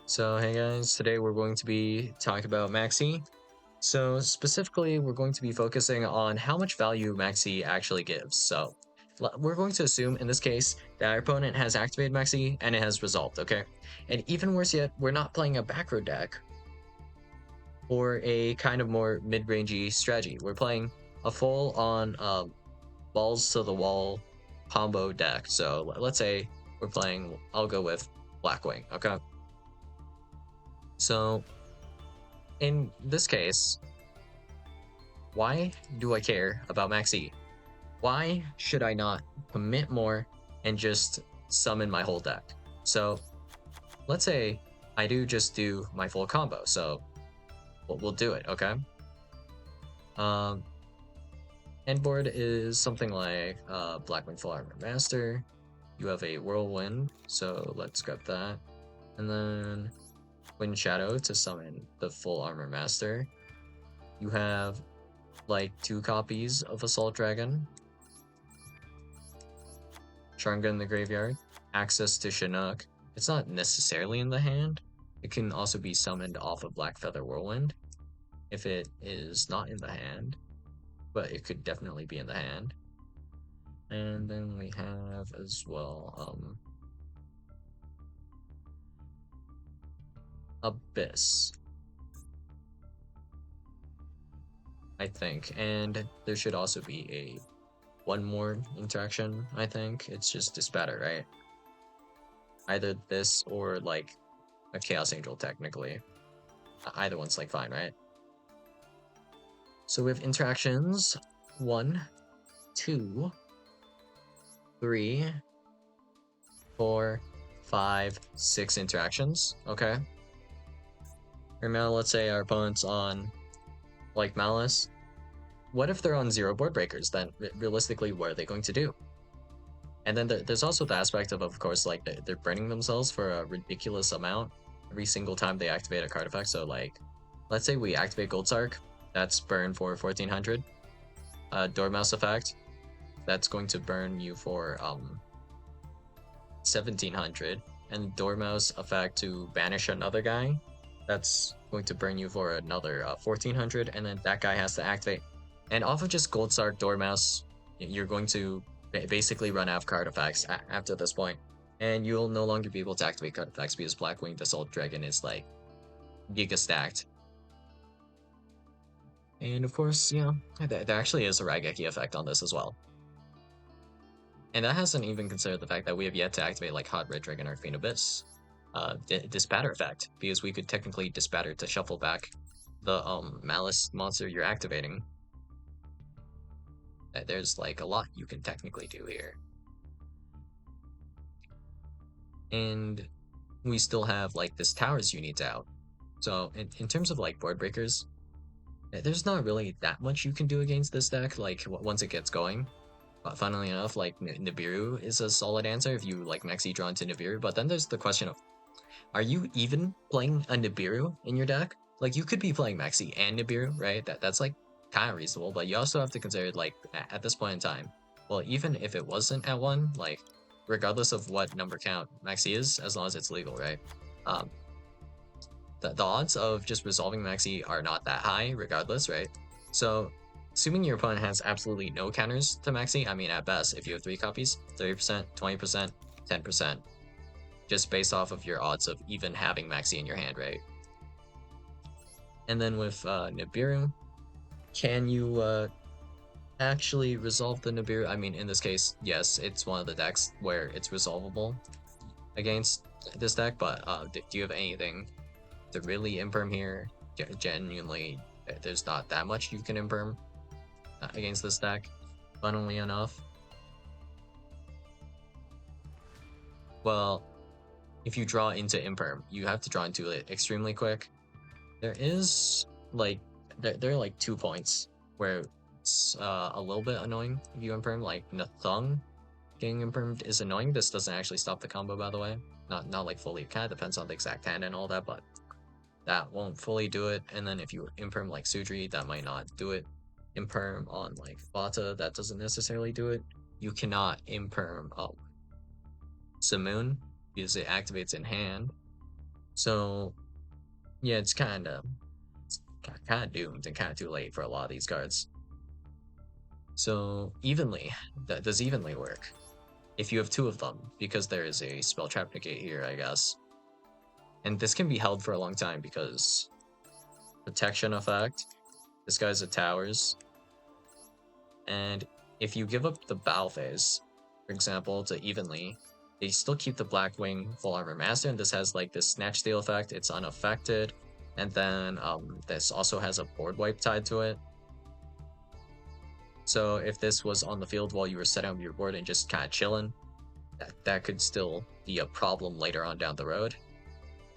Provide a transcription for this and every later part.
So hey guys, today we're going to be talking about Maxi. So specifically, we're going to be focusing on how much value Maxi actually gives. So we're going to assume in this case that our opponent has activated Maxi and it has resolved, okay? And even worse yet, we're not playing a back row deck or a kind of more mid-rangey strategy. We're playing a full on balls to the wall combo deck. So let's say we're playing, I'll go with Blackwing, okay? So in this case, why do I care about Max E? Why should I not commit more and just summon my whole deck? So let's say I just do my full combo. So we'll do it, okay? Um, End board is something like Blackwing Full Armor Master. You have a Whirlwind, so let's grab that. And then Wind Shadow to summon the Full Armor Master. You have like 2 copies of Assault Dragon, Sharnga in the graveyard, access to Chinook. It's not necessarily in the hand. It can also be summoned off of Black Feather Whirlwind if it is not in the hand, but it could definitely be in the hand. And then we have as well Abyss, I think, and there should also be a one more interaction. I think it's just Dispatter, right? Either this or like a Chaos Angel, technically. Either one's like fine, right? So we have interactions 1, 2, 3, 4, 5, 6 interactions. Okay. And now let's say our opponent's on like Malice. What if they're on 0 board breakers? Then realistically, what are they going to do? And then there's also the aspect of course, like they're burning themselves for a ridiculous amount every single time they activate a card effect. So like, let's say we activate Gold Sark, that's burn for 1400. Dormouse effect, that's going to burn you for 1700. And Dormouse effect to banish another guy, that's going to burn you for another 1400. And then that guy has to activate. And off of just Gold Sark, Dormouse, you're going to basically run out of card effects after this point, and you'll no longer be able to activate card effects because Blackwing Assault Dragon is like giga stacked. And of course, you know, there actually is a Raigeki effect on this as well. And that hasn't even considered the fact that we have yet to activate like Hot Red Dragon or Fiend Abyss. Dispatter effect, because we could technically dispatter to shuffle back the Malice monster you're activating. There's like a lot you can technically do here. And we still have like this Towers Unit out. So in terms of like board breakers, there's not really that much you can do against this deck, like once it gets going. But funnily enough, like Nibiru is a solid answer if you like Maxi draw into Nibiru. But then there's the question of, are you even playing a Nibiru in your deck? Like you could be playing Maxi and Nibiru, right? That's like kind of reasonable, but you also have to consider like at this point in time, well, even if it wasn't at 1, like regardless of what number count Maxi is, as long as it's legal, right? Um, the odds of just resolving Maxi are not that high regardless, right? So assuming your opponent has absolutely no counters to Maxi, I mean at best, if you have 3 copies, 30%, 20%, 10%, just based off of your odds of even having Maxi in your hand, right? And then with Nibiru, can you actually resolve the Nibiru? I mean, in this case, yes, it's one of the decks where it's resolvable against this deck, but do you have anything to really imperm here? Genuinely, there's not that much you can imperm against this deck, funnily enough. Well, if you draw into imperm, you have to draw into it extremely quick. There is like there are like 2 points where it's a little bit annoying if you imperm. Like Nathung getting impermed is annoying. This doesn't actually stop the combo, by the way. Not like fully. It kind of depends on the exact hand and all that, but that won't fully do it. And then if you imperm like Sudri, that might not do it. Imperm on like Vata, that doesn't necessarily do it. You cannot imperm Simoon because it activates in hand. So yeah, it's kind of doomed and kind of too late for a lot of these cards. So evenly, that does evenly work if you have two of them, because there is a spell trap negate here, I guess. And this can be held for a long time because protection effect. This guy's a towers, and if you give up the battle phase, for example, to evenly, they still keep the Blackwing full armor master, and this has like this snatch steal effect. It's unaffected, and then this also has a board wipe tied to it. So if this was on the field while you were setting up your board and just kind of chilling, that could still be a problem later on down the road.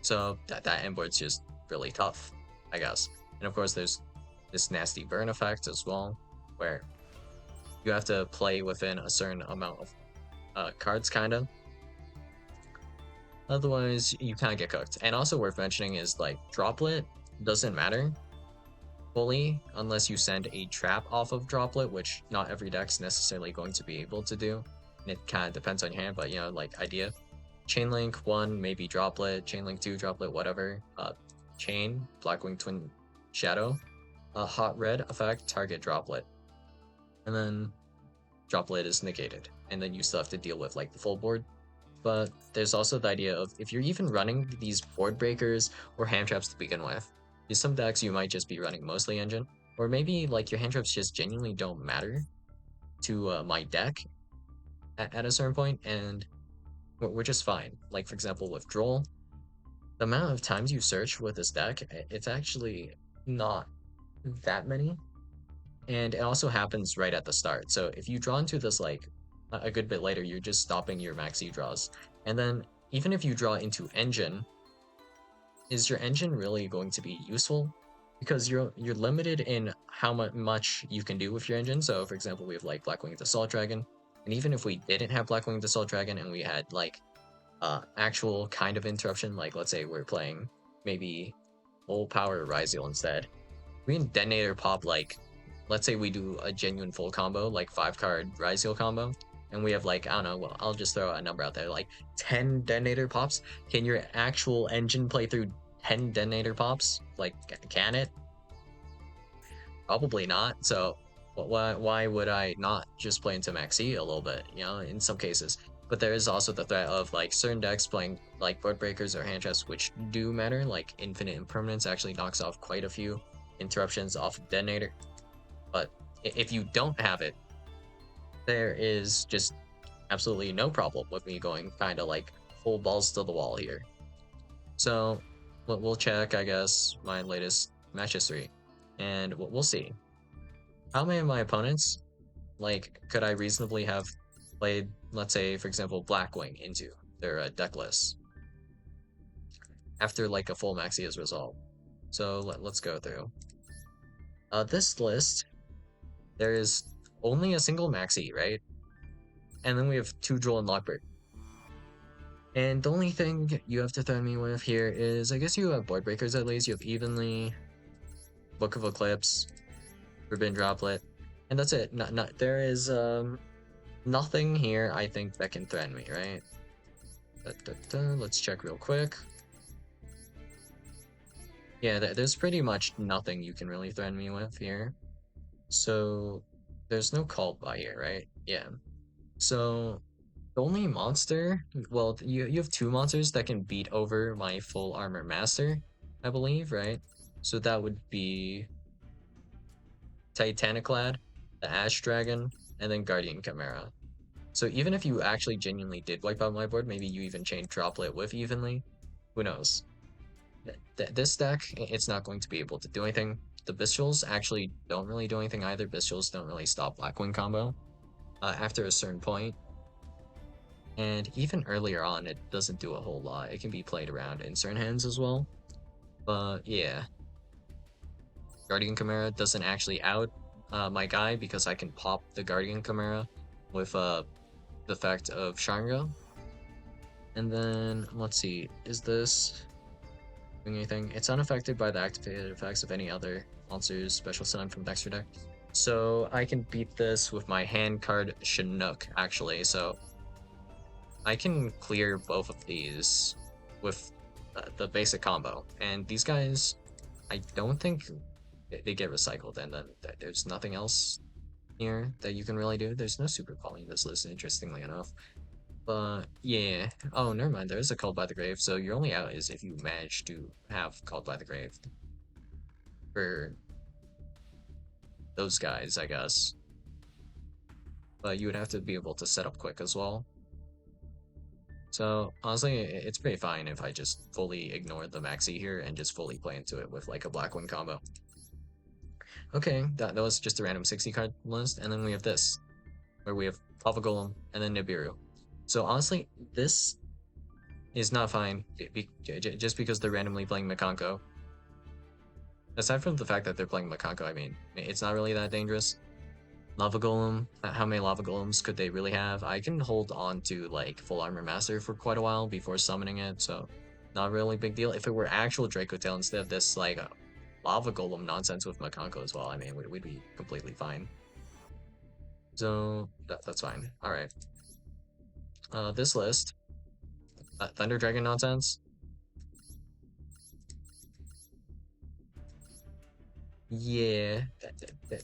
So that end board's just really tough, I guess. And of course, there's this nasty burn effect as well, where you have to play within a certain amount of cards, kind of. Otherwise, you kind of get cooked. And also worth mentioning is like Droplet doesn't matter fully unless you send a trap off of Droplet, which not every deck's necessarily going to be able to do. And it kind of depends on your hand, but you know, like idea. Chainlink 1, maybe Droplet, Chainlink 2, Droplet, whatever. Chain, Blackwing Twin Shadow. Hot Red effect, target Droplet. And then Droplet is negated. And then you still have to deal with like the full board. But there's also the idea of if you're even running these board breakers or hand traps to begin with, in some decks you might just be running mostly engine, or maybe like your hand traps just genuinely don't matter to my deck at a certain point, and we're just fine. Like for example with Droll, the amount of times you search with this deck, it's actually not that many, and it also happens right at the start. So if you draw into this like a good bit later, you're just stopping your Maxx draws. And then even if you draw into engine, is your engine really going to be useful? Because you're limited in how much you can do with your engine. So for example, we have like Blackwing Assault Dragon, and even if we didn't have Blackwing Assault Dragon and we had like actual kind of interruption, like let's say we're playing maybe full power Ryzeal instead, we can detonator pop like, let's say we do a genuine full combo, like 5-card Ryzeal combo, and we have like, I don't know, well, I'll just throw a number out there, like 10 detonator pops. Can your actual engine play through 10 detonator pops? Like, can it? Probably not. So why would I not just play into Maxx a little bit, you know, in some cases? But there is also the threat of like certain decks playing like board breakers or hand traps, which do matter. Like Infinite Impermanence actually knocks off quite a few interruptions off of detonator. But if you don't have it, there is just absolutely no problem with me going kind of like full balls to the wall here. So we'll check, I guess, my latest match history, and we'll see. How many of my opponents, like, could I reasonably have played, let's say, for example, Blackwing into their deck list after like a full Maxi is resolved? So let's go through. This list, there is only a single Maxi, right? And then we have 2 Droll and Lockbird. And the only thing you have to threaten me with here is, I guess you have board breakers at least. You have Evenly, Book of Eclipse, Forbidden Droplet, and that's it. Not there is nothing here I think that can threaten me, right? Let's check real quick. Yeah, there's pretty much nothing you can really threaten me with here. So there's no call by here, right? Yeah. So the only monster, well, you have 2 monsters that can beat over my full armor master, I believe, right? So that would be Titaniclad, the Ash Dragon, and then Guardian Chimera. So even if you actually genuinely did wipe out my board, maybe you even chain Droplet with Evenly, who knows? This deck, it's not going to be able to do anything. The Bestials actually don't really do anything either. Bestials don't really stop Blackwing combo after a certain point. And even earlier on, it doesn't do a whole lot. It can be played around in certain hands as well. But yeah. Guardian Chimera doesn't actually out my guy because I can pop the Guardian Chimera with the effect of Shango. And then, let's see, is this doing anything? It's unaffected by the activated effects of any other monsters special summon from Dexter deck. So I can beat this with my hand card Chinook, actually. So I can clear both of these with the basic combo. And these guys, I don't think they get recycled, and then there's nothing else here that you can really do. There's no super calling in this list, interestingly enough. But yeah. Oh, never mind. There is a Called by the Grave, so your only out is if you manage to have Called by the Grave for those guys, I guess. But you would have to be able to set up quick as well. So honestly, it's pretty fine if I just fully ignore the Maxi here and just fully play into it with like a Black Wing combo. Okay, that was just a random 60 card list, and then we have this, where we have Lava Golem and then Nibiru. So honestly, this is not fine just because they're randomly playing Makanko. Aside from the fact that they're playing Makanko, I mean, it's not really that dangerous. Lava Golem, how many Lava Golems could they really have? I can hold on to like Full Armor Master for quite a while before summoning it, so not really big deal. If it were actual Draco Tail instead of this like Lava Golem nonsense with Makanko as well, I mean, we'd be completely fine. So that's fine. All right. This list, Thunder Dragon nonsense. Yeah,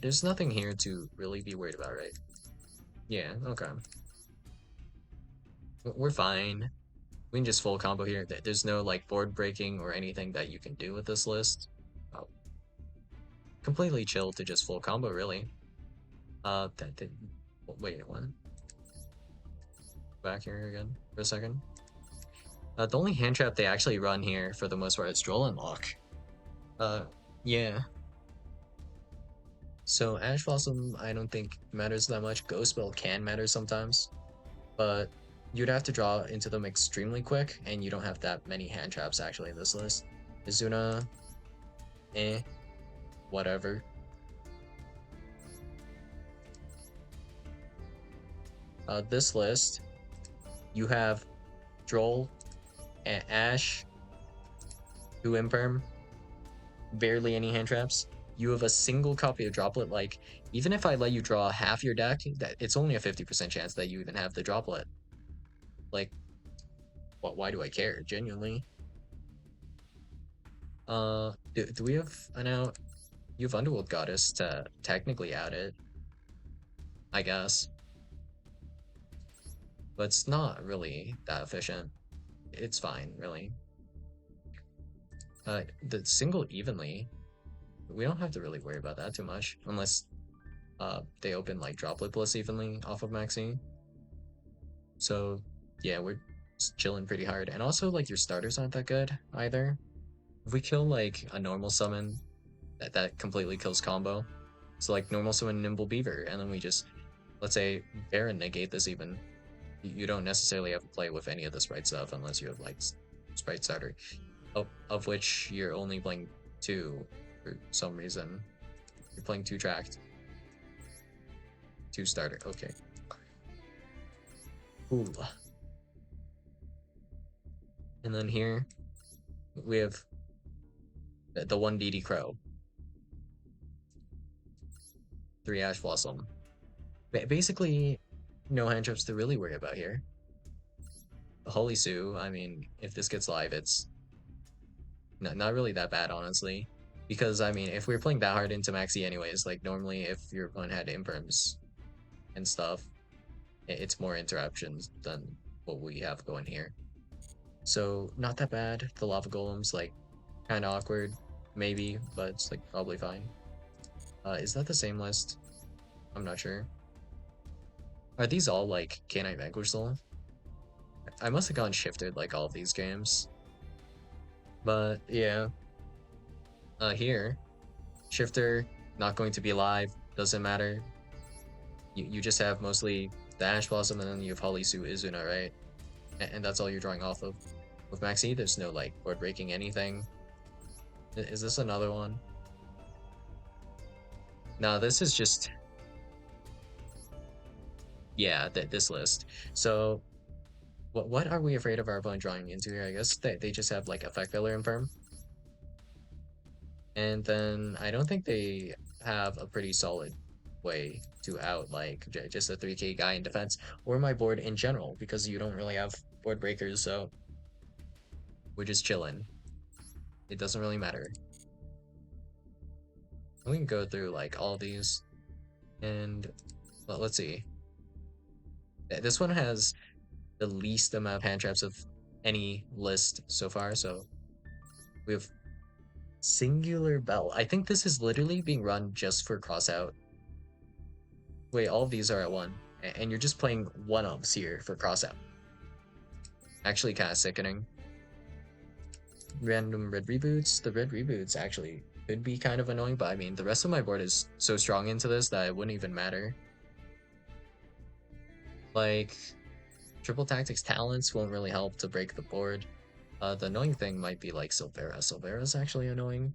there's nothing here to really be worried about, right? Yeah, okay. We're fine. We can just full combo here. There's no like board breaking or anything that you can do with this list. Oh, completely chill to just full combo, really. Wait, what? Back here again for a second. The only hand trap they actually run here for the most part is Droll and Lock. Yeah. So Ash Blossom, I don't think matters that much. Ghost Spell can matter sometimes, but you'd have to draw into them extremely quick, and you don't have that many hand traps actually in this list. Izuna, whatever. This list, you have Droll, and Ash, 2 Imperm, barely any hand traps. You have a single copy of Droplet. Like, even if I let you draw half your deck, it's only a 50% chance that you even have the Droplet. Like, why do I care? Genuinely. Do we have an out? You have Underworld Goddess to technically out it, I guess. But it's not really that efficient. It's fine, really. The single evenly, we don't have to really worry about that too much, unless they open like Droplet plus evenly off of Maxi. So yeah, we're chilling pretty hard. And also like your starters aren't that good either. If we kill like a normal summon, that completely kills combo. So like normal summon Nimble Beaver, and then we just, let's say, Baron negate this even. You don't necessarily have to play with any of the sprite stuff unless you have like sprite starter, of which you're only playing 2 for some reason. You're playing 2 tracked. 2 starter, okay. Ooh. And then here, we have the 1 DD Crow. 3 Ash Blossom. Basically, no hand traps to really worry about here. Holy Sue, I mean, if this gets live, it's not really that bad, honestly. Because, I mean, if we're playing that hard into Maxi anyways, like, normally if your opponent had imperms and stuff, it's more interruptions than what we have going here. So, not that bad. The Lava Golem's, like, kind of awkward, maybe, but it's, like, probably fine. Is that the same list? I'm not sure. Are these all, like, Canine Vanquish though? I must have gone shifted, like, all of these games. But, yeah. Here, Shifter, not going to be live, doesn't matter. You just have mostly the Ash Blossom and then you have Holisu Izuna, right? And that's all you're drawing off of. With Maxi, there's no like board breaking anything. Is this another one? No, this is just, yeah, this list. So what are we afraid of our opponent drawing into here? I guess they just have like Effect Filler and Perm. And then I don't think they have a pretty solid way to out like just a 3k guy in defense or my board in general, because you don't really have board breakers. So We're just chilling. It doesn't really matter. We can go through like all these, and well, let's see. This one has the least amount of hand traps of any list so far. So we have Singular Bell. I think this is literally being run just for crossout. Wait, all of these are at one, and you're just playing one-ups here for crossout. Actually, kind of sickening. Random red reboots. The red reboots actually could be kind of annoying, but I mean, the rest of my board is so strong into this that it wouldn't even matter. Like, triple tactics talents won't really help to break the board. The annoying thing might be like Silvera. Silvera's actually annoying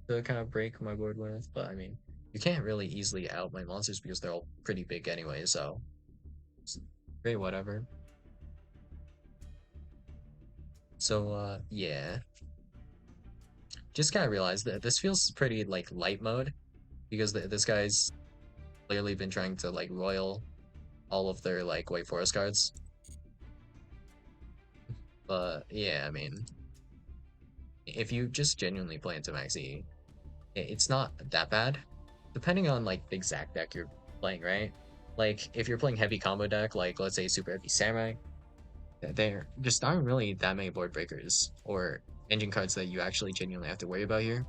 to kind of break my board with, but I mean, you can't really easily out my monsters because they're all pretty big anyway, so it's great, whatever. So, yeah. Just kind of realized that this feels pretty like light mode because this guy's clearly been trying to like royal all of their like White Forest cards. But yeah, I mean, if you just genuinely play into Maxx E, it's not that bad, depending on like the exact deck you're playing, right? Like if you're playing heavy combo deck, like let's say Super Heavy Samurai, there just aren't really that many board breakers or engine cards that you actually genuinely have to worry about here.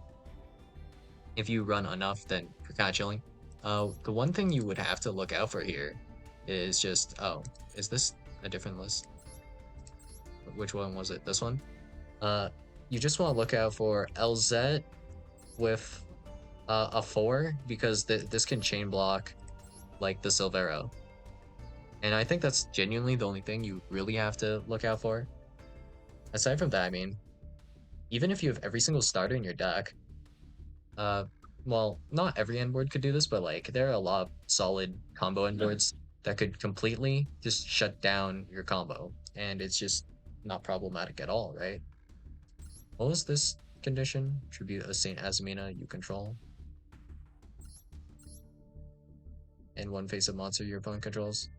If you run enough, then you're kind of chilling. The one thing you would have to look out for here is just, oh, is this a different list? Which one was it? This one? You just want to look out for LZ with a 4 because this can chain block like the Silvero. And I think that's genuinely the only thing you really have to look out for. Aside from that, I mean, even if you have every single starter in your deck, well, not every end board could do this, but like there are a lot of solid combo end boards that could completely just shut down your combo, and it's just not problematic at all, right? What was this condition? Tribute a Saint Azamina you control. And one face-up monster your opponent controls.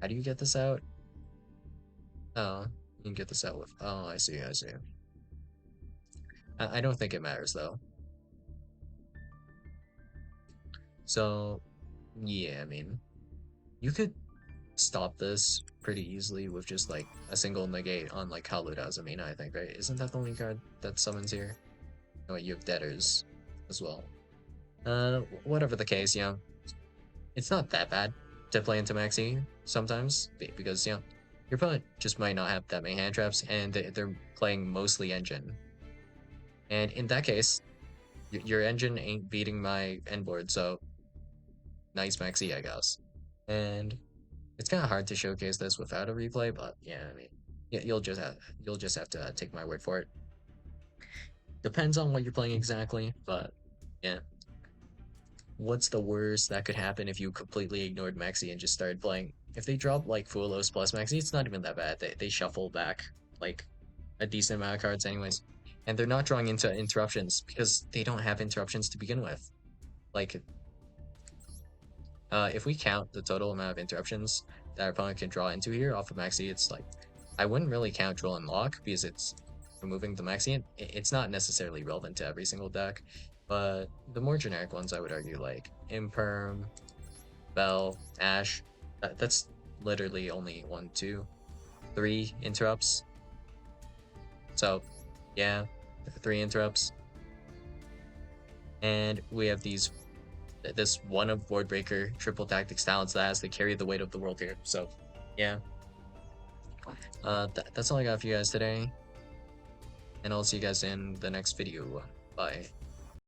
How do you get this out? Oh, you can get this out with... Oh, I see, I see. I don't think it matters, though. So, yeah, I mean, you could stop this pretty easily with just like a single negate on like Hallowed Azamina, I think, right? Isn't that the only card that summons here? Oh, wait, you have Debtors as well. Whatever the case, you know, it's not that bad to play into Maxx E sometimes because, you know, your opponent just might not have that many hand traps and they're playing mostly engine. And in that case, your engine ain't beating my end board, so nice Maxx E, I guess. And it's kind of hard to showcase this without a replay, but yeah, I mean, yeah, you'll just have to take my word for it. Depends on what you're playing exactly, but yeah. What's the worst that could happen if you completely ignored Maxx E and just started playing? If they drop like Fuelos plus Maxx E, it's not even that bad. They shuffle back like a decent amount of cards anyways. And they're not drawing into interruptions because they don't have interruptions to begin with. Like, if we count the total amount of interruptions that our opponent can draw into here off of Maxx E, it's like, I wouldn't really count Drill and Lock because it's removing the Maxx E. It's not necessarily relevant to every single deck, but the more generic ones, I would argue, like Imperm, Bell, Ash, that's literally only 1, 2, 3 interrupts. So, yeah, 3 interrupts. And we have this one of board breaker triple tactics talents that has to carry the weight of the world here. So, yeah. That's all I got for you guys today. And I'll see you guys in the next video. Bye.